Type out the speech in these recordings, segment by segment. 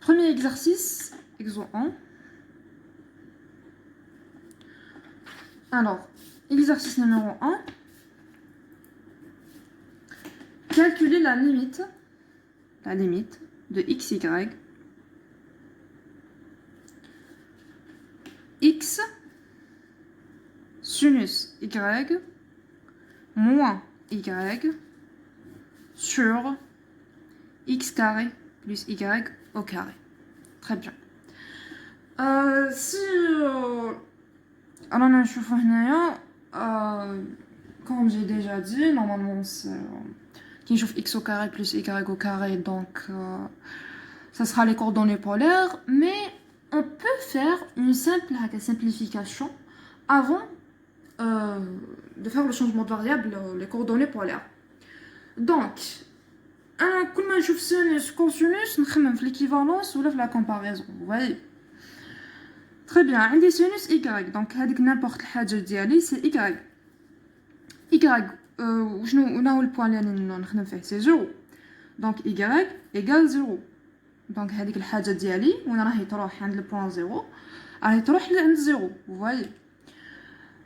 Premier exercice, exo 1. Alors, exercice numéro 1. Calculer la limite de xy, x sinus y moins y sur x carré plus y au carré. Très bien. Si alors on chauffe comme j'ai déjà dit, normalement c'est qui chauffe x au carré plus y au carré, donc ça sera les coordonnées polaires, mais on peut faire une simple simplification avant de faire le changement de variable, les coordonnées polaires. Donc, quand je chauffe sinus, cosinus, on fait l'équivalence ou la comparaison, vous voyez. Très bien, عندي sinus y, donc هذيك n'importe الحاجة ديالي c'est y. وشنو هو البوان اللي نخدم فيه سي 0. دونك y égale 0. دونك هذيك الحاجة ديالي وين راهي تروح عند البوان 0 راهي تروح عند 0. vous voyez.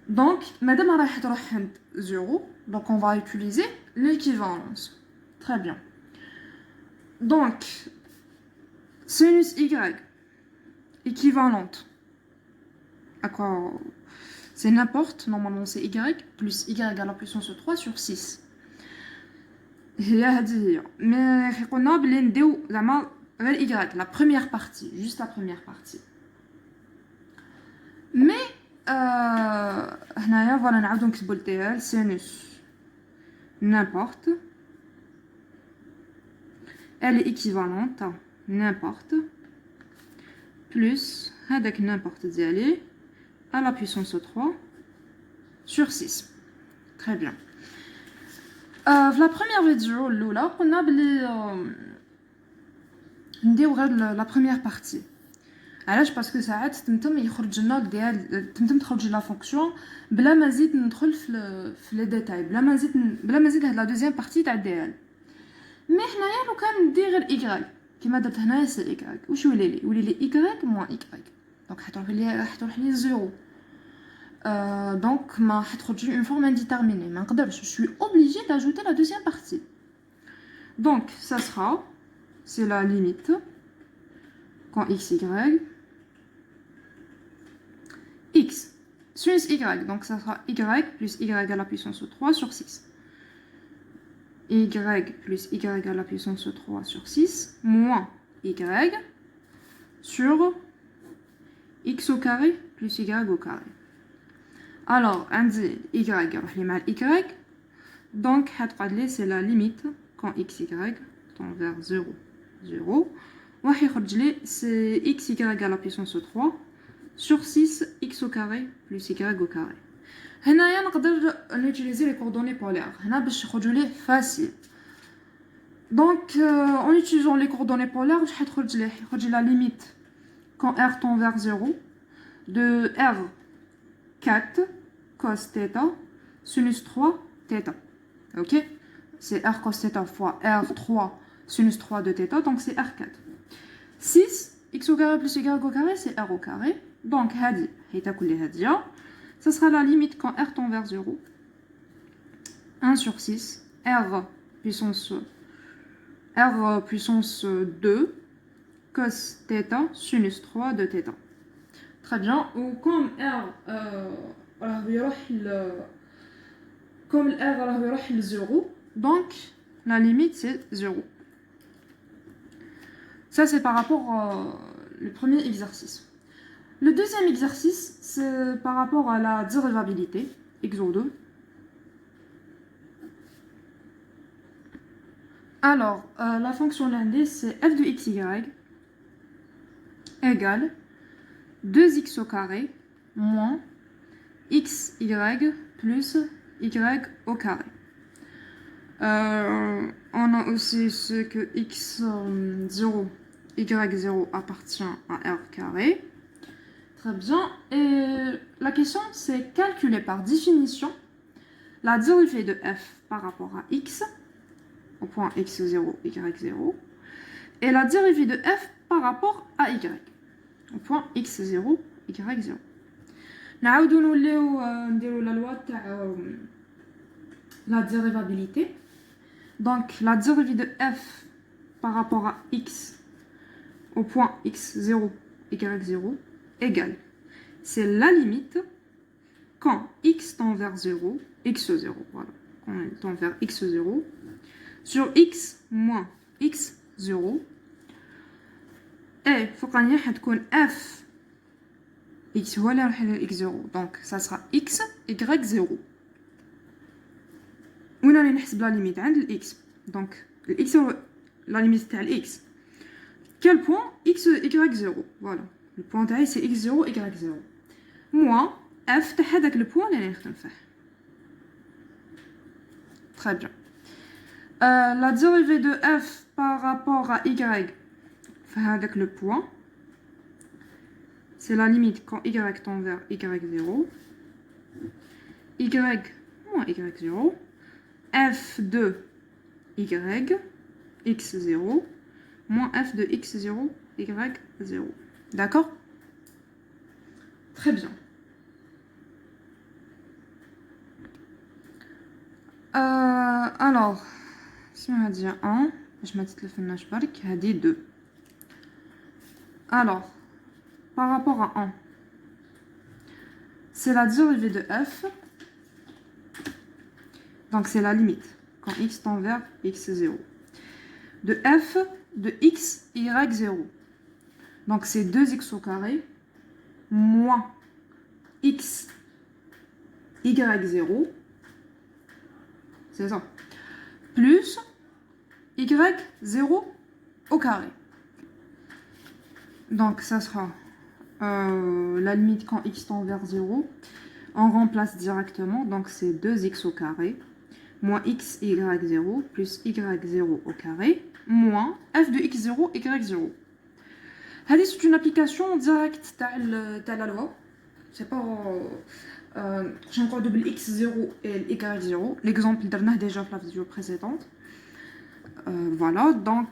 Donc مادام راهي تروح عند 0, donc on va utiliser l'équivalence. Très bien. Donc sinus y équivalente à quoi? C'est n'importe, normalement c'est y plus y à la puissance 3 sur 6. Mais on a y, la première partie, juste la première partie. Mais voilà, on a donc le sinus n'importe, elle est équivalente à n'importe plus avec n'importe d'y à la puissance 3 sur 6. Très bien. La première vidéo, là, on a la première partie. علاش باسكو ساعات تمتم يخرج لنا ديال تمتم تخرج لنا فونكسيون بلا ما نزيد ندخل في لي ديتاي بلا ما نزيد هاد لا دوزيام بارتي تاع دي ال. مي حنايا لو كان ندير غير ايكغيك كيما درت هنايا سي ايكغيك واش يولي لي ايكغيك موان ايكغيك دونك حتروح لي زيرو. Donc ما حتخرج لي une forme indéterminée ما نقدرش. Je suis obligée d'ajouter la deuxième partie. Donc ça sera c'est la limite quand xy x sinus y, donc ça sera y plus y à la puissance 3 sur 6. Y plus y à la puissance 3 sur 6 moins y sur x au carré plus y au carré. Alors, on dit y mal y, donc c'est la limite quand xy tend vers 0, 0. C'est xy à la puissance 3 sur 6 x au carré plus y au carré. هنايا نقدر نutiliser les coordonnées polaires. هنا باش يخرجوا لي facile. Donc en utilisant les coordonnées polaires, باش حتخرج لي la limite quand r tend vers 0 de r 4 cos θ sinus 3 θ. OK? C'est r cos θ fois r 3 sinus 3 de θ, donc c'est r 4. 6 x au carré plus y au carré, c'est r au carré. Donc هذه حيت كل هذه ça sera la limite quand r tend vers 0. 1 sur 6 r puissance 2 cos θ sinus 3 de θ. Très bien. Ou comme r comme r راه يروح ل 0, donc la limite c'est 0. Ça c'est par rapport au premier exercice. Le deuxième exercice, c'est par rapport à la dérivabilité, exo 2. Alors, la fonction d'indice, c'est f de xy égale 2x au carré moins xy plus y au carré. On a aussi ce que x0, y0 appartient à r carré. Très bien. Et la question, c'est calculer par définition la dérivée de f par rapport à x, au point x0, y0, et la dérivée de f par rapport à y. Au point x0, y0. نعاودو نوليو نديرو la loi تاع la dérivabilité. Donc la dérivée de f par rapport à x au point x0, y0 égale. C'est la limite quand x tend vers 0, x0, voilà, quand il tend vers x0, sur x moins x0, et faut qu'on y ait f x هو اللي راح x0, donc ça sera x y0. وين راني نحسب لا ليميت عند الاكس, دونك الاكس لا ليميت تاع الاكس quel point x y0, voilà, le point تاعي c'est x0 y0 moins f تاع هذاك le point اللي راني نخدم فيه. Très bien. La dérivée de f par rapport à y avec le point, c'est la limite quand y tend vers y0, y moins y0, f de y, x0, moins f de x0, y0. D'accord? Très bien. Alors, si on va dire 1, je mets le fenêtre barque, il y a 2. Alors, par rapport à 1, c'est la dérivée de f. Donc, c'est la limite quand x tend vers x0. De f de x, y0. Donc, c'est 2x au carré moins x, y0. C'est ça. Plus y0 au carré. Donc, ça sera la limite quand x tend vers 0. On remplace directement. Donc, c'est 2x au carré moins x, y0 plus y0 au carré moins f de x0, y0. C'est une application directe de la loi. C'est pas... j'ai encore double x0 et y0. L'exemple dernier déjà dans la vidéo précédente. Voilà, donc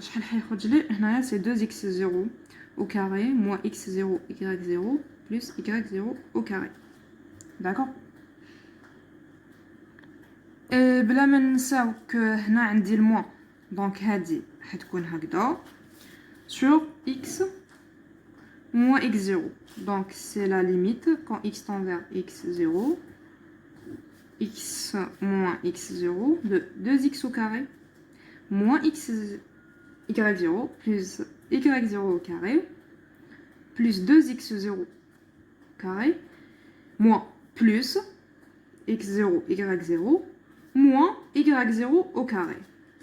c'est 2x0 au carré moins x0, y0 plus y0 au carré. D'accord? Et بلا ما نساو que هنا عندي الموان, donc هادي حتكون هكذا sur x moins x0. Donc c'est la limite quand x tend vers x0, x moins x0 de 2x au carré moins x y0 plus y0 au carré plus 2x0 carré moins plus x0 y0 moins y0 au carré.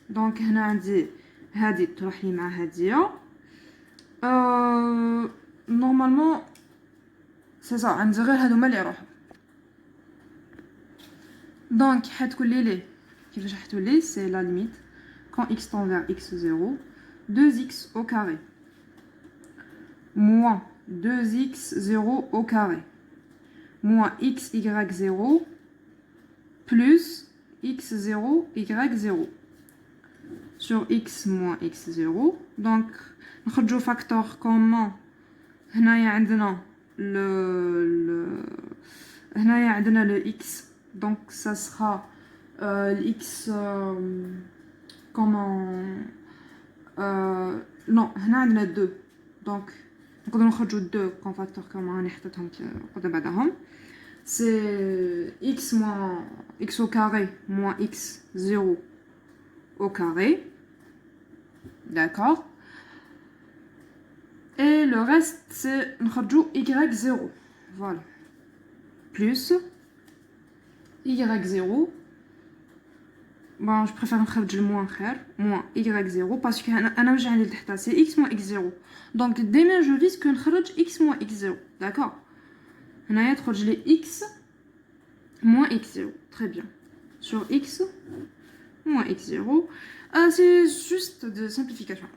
Donc هنا عندي هذه تروح لي مع هذه. Normalement c'est ça, عندي غير هذوما اللي يروحوا. Donc حتكون لي كيفاش حتولي, c'est la limite quand x tend vers x0, 2x au carré moins 2x0 au carré moins x y0 plus x0 y0 sur x moins x0. Donc نخرجوا facteur commun. هنايا عندنا هنايا عندنا le x, donc ça sera le x comment non هنا عندنا 2, donc نقدروا نخرجوا 2 comme facteur commun راني حطيتهم قدام بعضهم. C'est x moins x au carré moins x0 au carré. D'accord? Et le reste, c'est y0. Voilà. Plus y0. Bon, je préfère le moins y0 parce que c'est x moins x0. Donc, demain, je vise que x moins x0. D'accord? On a les x moins x0. Très bien. Sur x moins x0. C'est juste de simplification.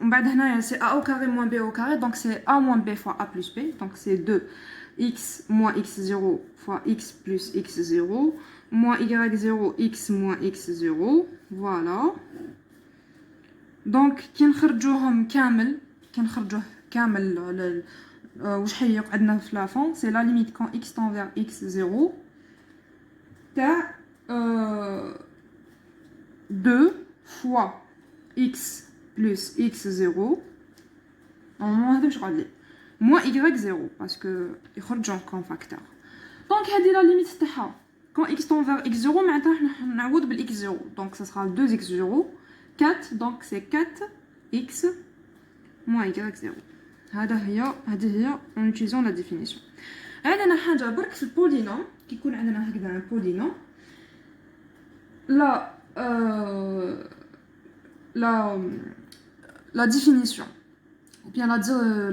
C'est a au carré moins b au carré. Donc, c'est a moins b fois a plus b. Donc, c'est 2x moins x0 fois x plus x0 moins y0 x moins x0. Voilà. Donc, qui نخرجوهم كامل كنخرجوه كامل واش حيق عندنا في لافون سي لا ليميت كون x tend vers x 0 تاع 2 fois x plus x 0 normalement هذا واش غادي moins y 0 باسكو يخرجوا كون فاكتور دونك هذه لا ليميت تاعها كون x tend vers x 0 معناتها حنا نعوض بالx 0 دونك ça sera 2x 0 4 donc c'est 4x moins y 0 هذه هي en utilisant la définition. عندنا حاجه برك في البولينوم كيكون عندنا هكذا البولينوم لا la définition ou bien la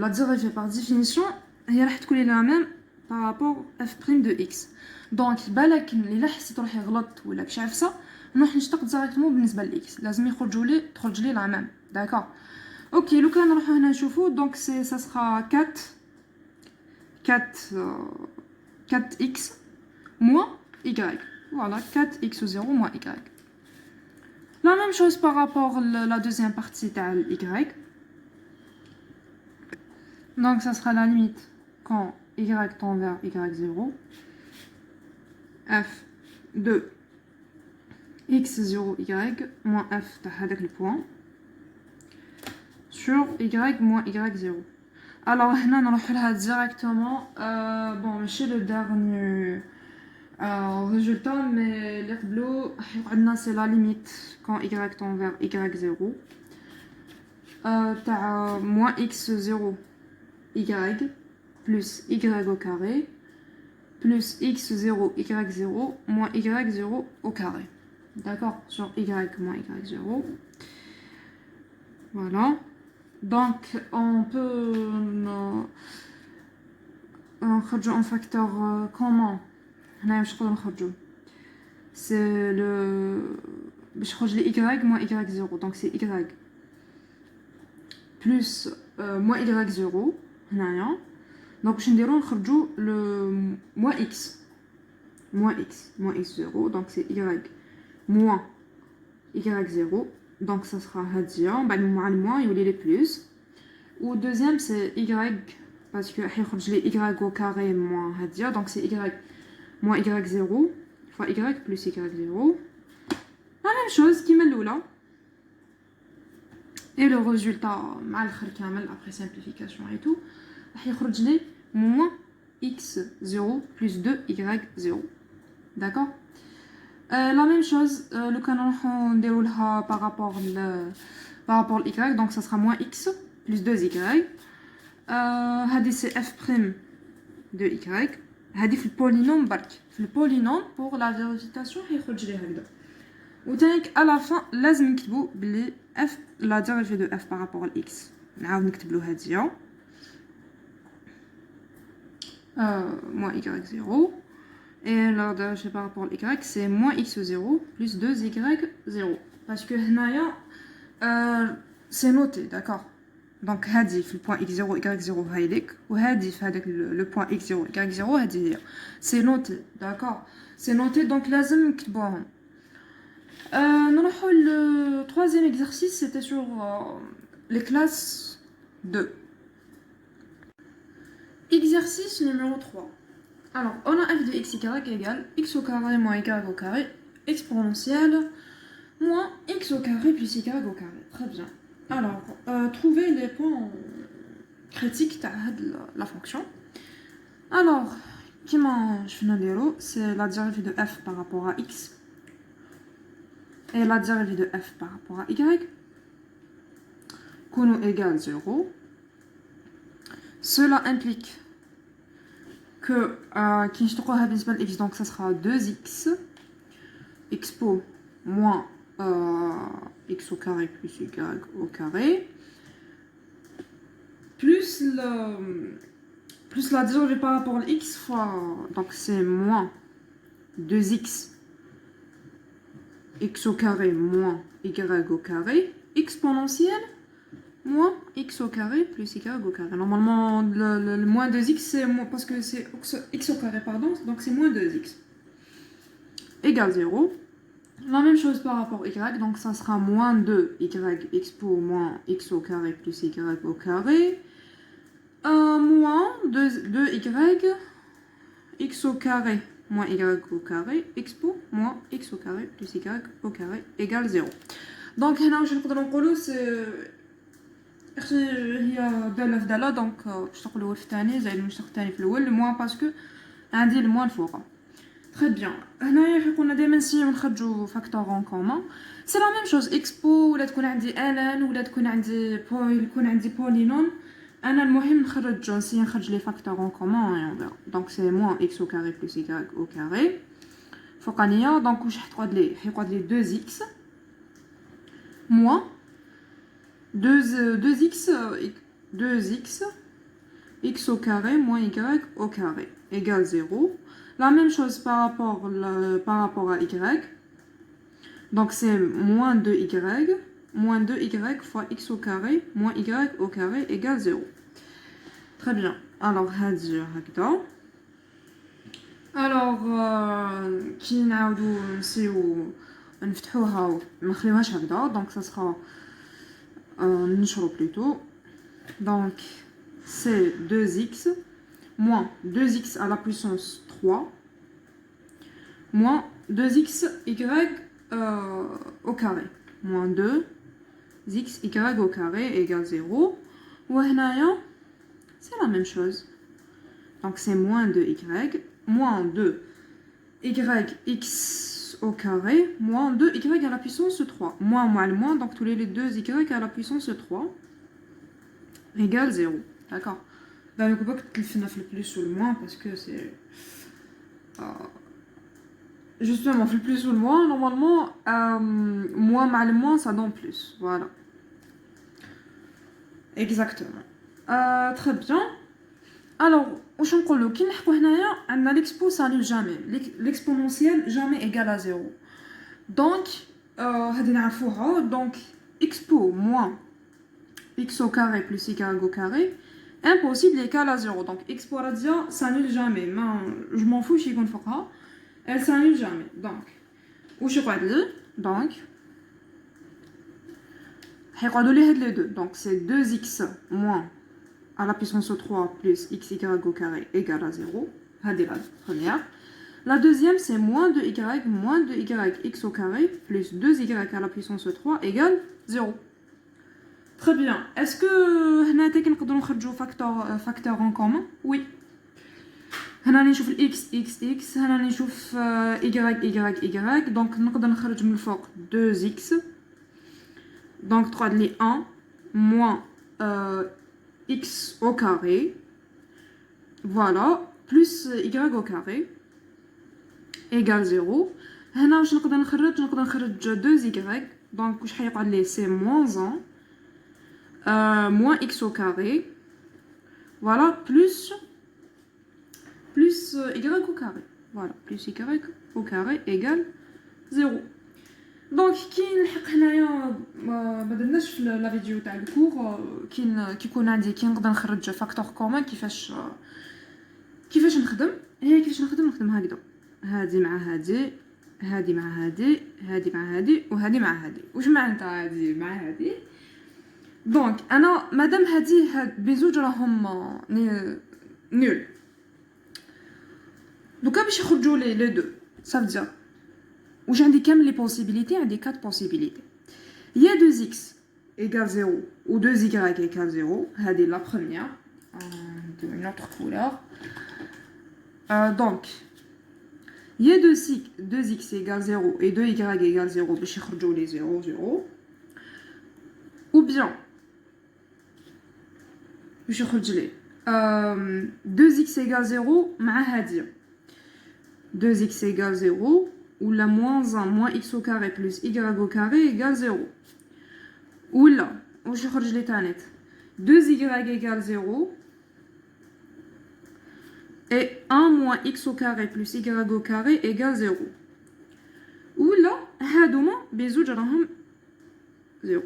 dérivée par définition هي راح تكون la même par rapport f' de x. donc بالك الا حسيت روحي غلطت ولا كش عفسه نروح نشتق ديريكتومون بالنسبه لاكس لازم تخرج لي لا ميم داكور. اوكي لو كان نروحو هنا نشوفو دونك سي ça sera 4x moins y. Voilà, 4x0 moins y. La même chose par rapport à la deuxième partie de y. Donc ça sera la limite quand y tend vers y0. f de x0 y moins f avec le point sur y moins y0. Alors هنا نروح لها directement bon ماشي le dernier résultat mais اللي قبلو عندنا c'est la limite quand y tend vers y0 تاع moins x0 y plus y au carré plus x0 y0 moins y0 au carré. D'accord, sur y moins y0. Voilà. Donc on peut نخرجو un facteur comment هنا باش نقدرو نخرجو c'est le باش يخرج لي y moins y0 donc c'est y plus moins y0 هنايا donc باش نديرو نخرجو le moins x x0 donc c'est y moins y0 donc ça sera هادية بعد مع الموان يولي لي بلس و deuxième c'est y parce que حيخرج لي y au carré moins هادية donc c'est y moins y0 fois y plus y0 la même chose كيما الأولى et le résultat مع الآخر كامل après simplification et tout راح يخرج لي moins x0 plus 2y0 d'accord. La même chose le canon on déroule par rapport à y donc ça sera moins x plus 2y هذه c'est f' de y هذه في البولينوم برك في البولينوم pour la vérification يخرج لي هكذا وتانيك à la fin لازم نكتبو بلي f la dérivée de f par rapport à x نعاود نكتبلو هذه moins y0 et la dérivée par rapport à y c'est moins x0 plus 2y0 parce que هنايا c'est noté d'accord donc هادي في البوان x0 y0 هايديك وهادي في هذاك le point x0 y0 هادي هي c'est noté d'accord c'est noté donc لازم نكتبوهم. نروحو le troisième exercice c'était sur les classes 2. Exercice numéro 3. Alors, on a f de x égale x au carré moins y au carré exponentielle moins x au carré plus y au carré. Très bien. Alors, trouvez les points critiques de la fonction. Alors, c'est la dérivée de f par rapport à x et la dérivée de f par rapport à y qu'on égale 0. Cela implique que qui x donc ça sera 2x expo moins x au carré plus y au carré plus la dérivée par rapport à x fois donc c'est moins 2x x au carré moins y au carré exponentielle moins x au carré plus y au carré. Normalement, le moins 2x, c'est moins, parce que c'est x au carré, pardon, donc c'est moins 2x. Égale 0. La même chose par rapport à y, donc ça sera moins 2y expo moins x au carré plus y au carré, moins 2y x au carré moins y au carré expo moins x au carré plus y au carré égale 0. Donc هنا واش نقدروا نقولوا سي هي داله في داله دونك باش تقولوا في الثاني زائد المشتق الثاني في الاول موان باسكو عندي الموان الفوق. Très bien. هنايا قلنا دائما نسيو نخرجوا فاكتور اون كومون. سي لا ميم شوز اكسبو ولا تكون عندي الان ولا تكون عندي يكون عندي بولينوم. انا المهم نسي نخرج لي فاكتور اون كومون دونك سي موان اكس او كاري بلس y او كاري فوقانيه دونك واش حتقعد لي 2 اكس موان 2 x x au carré moins y au carré égale 0. La même chose par rapport à y. Donc c'est moins 2y fois x au carré moins y au carré égale 0. Très bien. Alors, alors كي نعاودو نسيو نفتحوها ما نخليوهاش هكذا دونك ça sera نشرو plutôt. Donc c'est 2x moins 2x à la puissance 3 moins 2xy au carré moins 2xy au carré égale 0. C'est la même chose. Donc c'est moins 2y moins 2yx au carré moins 2y à la puissance 3. Moins le moins, donc tous les 2y à la puissance 3 égale 0. D'accord. Ben, on ne peut pas que le plus ou le moins parce que c'est... justement, le plus ou le moins, normalement, moins mal moins, ça donne plus. Voilà. Exactement. Très bien. Alors, واش نقولوا كي نحكوا هنايا عندنا l'expo s'annule jamais. L'exponentielle jamais égale à 0. Donc, هذه نعرفوها. Donc, expo moins x au carré plus y au carré impossible égale à 0. Donc, expo radia s'annule jamais. Je m'en fous si يكون فوقها. Elle s'annule jamais. Donc, واش يقعد لي donc حيقعدوا لي هاد les deux. Donc, c'est 2x moins à la puissance 3 plus xy au carré égale à 0. هذه la première. La deuxième, c'est moins 2y x au carré plus 2y à la puissance 3 égale 0. Très bien. Est-ce que هنا تاكي نقدروا نخرجوا facteur en commun? Oui. هنا نشوف x x x هنا نشوف y. Donc نقدر نخرج من الفوق 2x. Donc 3 لي 1 moins x au carré. Voilà. Plus y au carré égale 0. هنا واش نقدر نخرج 2y. Donc واش حيقعد لي c'est moins 1 moins x au carré. Voilà. Plus y au carré. Voilà. Plus y au carré égale 0. دونك كي نلحق هنايا ما درناش في لا فيديو تاع الكور كي يكون عندي كي نقدر نخرج فاكتور كومون كيفاش نخدم نخدم هكذا هادي مع هادي هادي مع هادي هادي مع هادي وهادي مع هادي واش معناتها هادي مع هادي دونك انا مادام هادي بزوج راهم نول دوكا باش يخرجوا لي دو صافي واش عندي كامل لي بوسيبيليتي عندي 4 بوسيبيليتي يا 2x égale 0 ou 2y égale 0 هذه لا بروميير de une autre couleur donc يا 2x égale 0 et 2y égale 0 باش يخرجوا لي 0 0 ou bien باش يخرج لي 2x égale 0 مع هذه 2x égale 0 ou la moins 1 moins x au carré plus y au carré égale 0. Ou là, où je change les tanettes. 2y égale 0 et 1 moins x au carré plus y au carré égale 0. Ou là, هادوما بزوج راهم 0.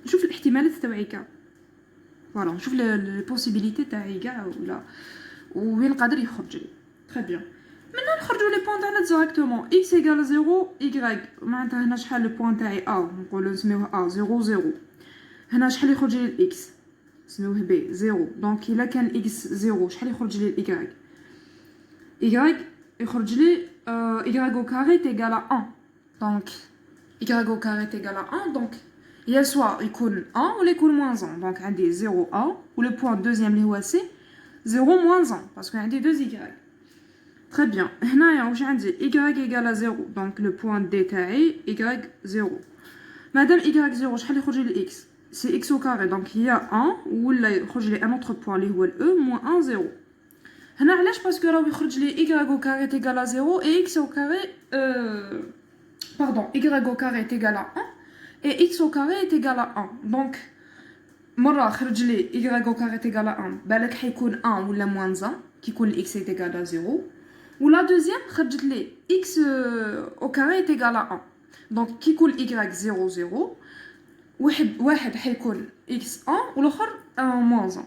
شوف الاحتمالات تاعي كاع. فوالا نشوف لي بوسيبيليتي تاعي كاع وين قادر يخرج لي. تري بيان. maintenant نخرجوا لي بوين تاعنا ديريكتومون x égale 0 y معناتها هنا شحال لو بوين تاعي a نقولوا نسميوه a 0 0 هنا شحال يخرج لي الاكس نسميوه b 0 دونك الا كان x 0 شحال يخرج لي الاي y يخرج لي y au carré est égal à 1 donc y au carré est égal à 1 donc يا سوا يكون 1 ولا يكون moins 1 donc عندي 0 a و le point deuxième اللي هو c 0 moins 1 parce que عندي 2 y. Très bien. هنايا واش عندي y égale à 0 donc le point d تاعي y 0 مادام y 0 شحال يخرج لي x c'est x au carré donc il y a 1 ولا يخرج لي un autre point اللي هو e moins 1 0 هنا علاش باسكو راهو يخرج لي y au carré est égal à 0 et x au carré pardon y au carré est égal à 1 et x au carré est égal à 1 donc مرة خرج لي y au carré est égal à 1 بالك حيكون 1 ولا moins 1 كيكون x est égal à 0 و la deuxième خرجت لي x au carré est égal à 1 donc كيكون y 0 0 واحد حيكون x 1 والاخر moins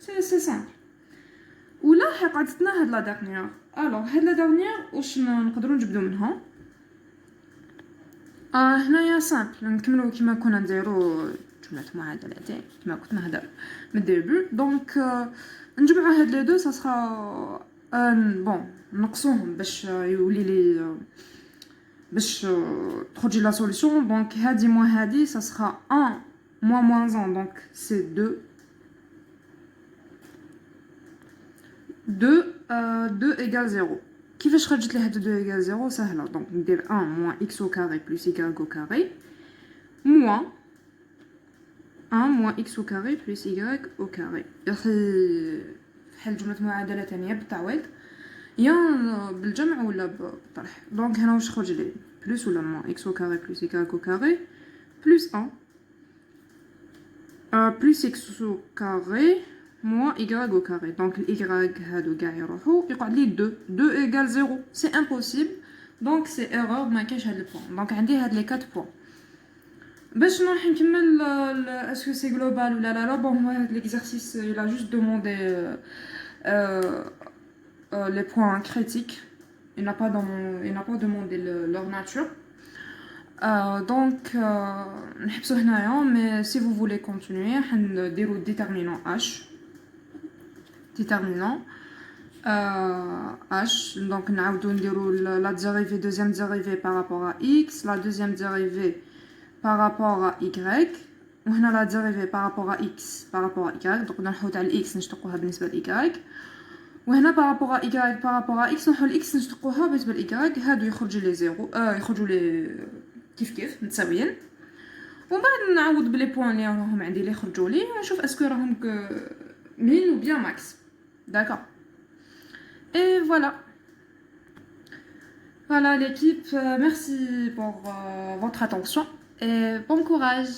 1 سي سامبل ولا قعدتنا هاد لا دارنيير الوغ هاد لا دارنيير واش نقدروا نجبدوا منها هنايا سامبل نكملوا كيما كنا نديروا جمله معادلات كيما كنت نهضر من الديبي دونك نجمعوا هاد لي دو سا سرا بون نقصوهم باش يولي لي باش تخرج لا سوليوشن دونك هادي موا هادي سا سرا 1 moins 1 donc c'est 2 2 égale 0 كيفاش خرجت لي هاد 2 égale 0 سهله دونك ندير 1 moins x au carré plus y au carré moins 1 moins x au carré plus y au carré بحال جمله معادله ثانيه بالتعويض يا بالجمع ولا بالطرح دونك هنا واش خرج لي بلس ولا moins x au carré plus y au carré plus 1 plus x au carré moins y au carré donc y هادو كاع يروحوا يقعد لي 2 égale 0 c'est impossible donc c'est erreur ما كاينش هاد البوين دونك عندي هاد لي 4 بوين باش نروح نكمل اسكو سي جلوبال ولا لا بون هو هاد ليكزارسيس il a juste demandé les points critiques il n'a pas demandé leur nature donc نحبسو هنايا mais si vous voulez continuer حنديرو déterminant h donc نعاودو نديرو la dérivée deuxième dérivée par rapport à x la deuxième dérivée par rapport à y وهنا la dérivée par rapport à x par rapport à y donc نروحو تاع x نشتقوها بالنسبه ل y وهنا par rapport à y par rapport à x نروحو ل x نشتقوها بالنسبه ل y هادو يخرجوا لي زيرو يخرجوا لي كيف متساويين ومن بعد نعوض بلي بوين اللي راهم عندي اللي خرجوا لي ونشوف اسكو راهم min ou bien max d'accord et voilà l'équipe merci pour votre attention et bon courage.